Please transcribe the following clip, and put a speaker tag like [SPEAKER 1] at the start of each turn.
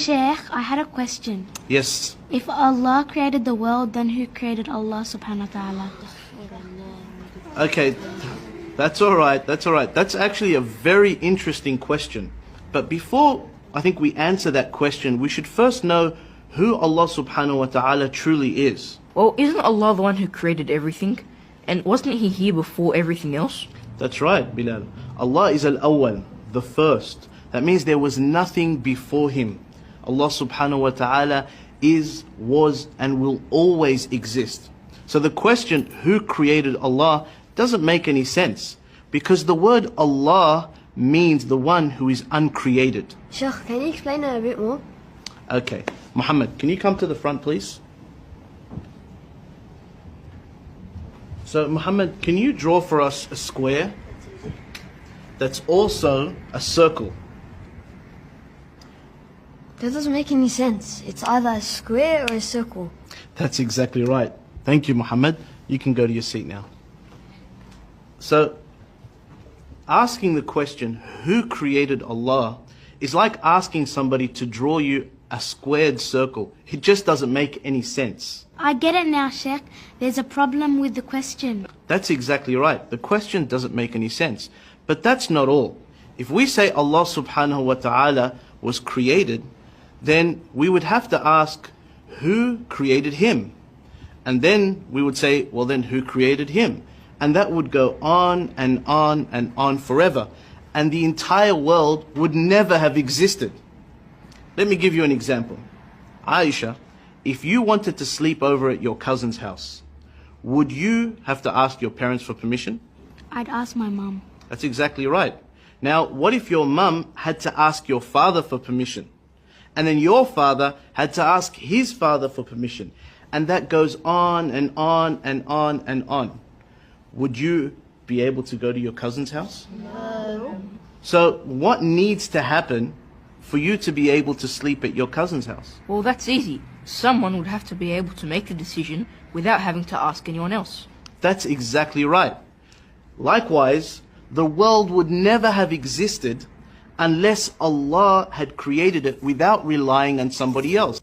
[SPEAKER 1] Sheikh, I had a question.
[SPEAKER 2] Yes.
[SPEAKER 1] If Allah created the world, then who created Allah subhanahu wa ta'ala?
[SPEAKER 2] Okay, that's all right. That's actually a very interesting question. But before I think we answer that question, we should first know who Allah subhanahu wa ta'ala truly is.
[SPEAKER 3] Well, isn't Allah the one who created everything? And wasn't He here before everything else?
[SPEAKER 2] That's right, Bilal. Allah is al-awwal, the first. That means there was nothing before Him. Allah subhanahu wa ta'ala is, was, and will always exist. So the question, who created Allah, doesn't make any sense. Because the word Allah means the one who is uncreated.
[SPEAKER 4] Sheikh, can you explain that a bit more?
[SPEAKER 2] Okay. Muhammad, can you come to the front, please? So, Muhammad, can you draw for us a square that's also a circle?
[SPEAKER 4] That doesn't make any sense. It's either a square or a circle.
[SPEAKER 2] That's exactly right. Thank you, Muhammad. You can go to your seat now. So, asking the question, who created Allah, is like asking somebody to draw you a squared circle. It just doesn't make any sense.
[SPEAKER 1] I get it now, Sheikh. There's a problem with the question.
[SPEAKER 2] That's exactly right. The question doesn't make any sense. But that's not all. If we say Allah subhanahu wa ta'ala was created, then we would have to ask, who created Him? And then we would say, well then who created Him? And that would go on and on and on forever. And the entire world would never have existed. Let me give you an example. Aisha, if you wanted to sleep over at your cousin's house, would you have to ask your parents for permission?
[SPEAKER 1] I'd ask my mum.
[SPEAKER 2] That's exactly right. Now, what if your mum had to ask your father for permission? And then your father had to ask his father for permission. And that goes on and on and on and on. Would you be able to go to your cousin's house?
[SPEAKER 4] No.
[SPEAKER 2] So what needs to happen for you to be able to sleep at your cousin's house?
[SPEAKER 3] Well, that's easy. Someone would have to be able to make the decision without having to ask anyone else.
[SPEAKER 2] That's exactly right. Likewise, the world would never have existed unless Allah had created it without relying on somebody else.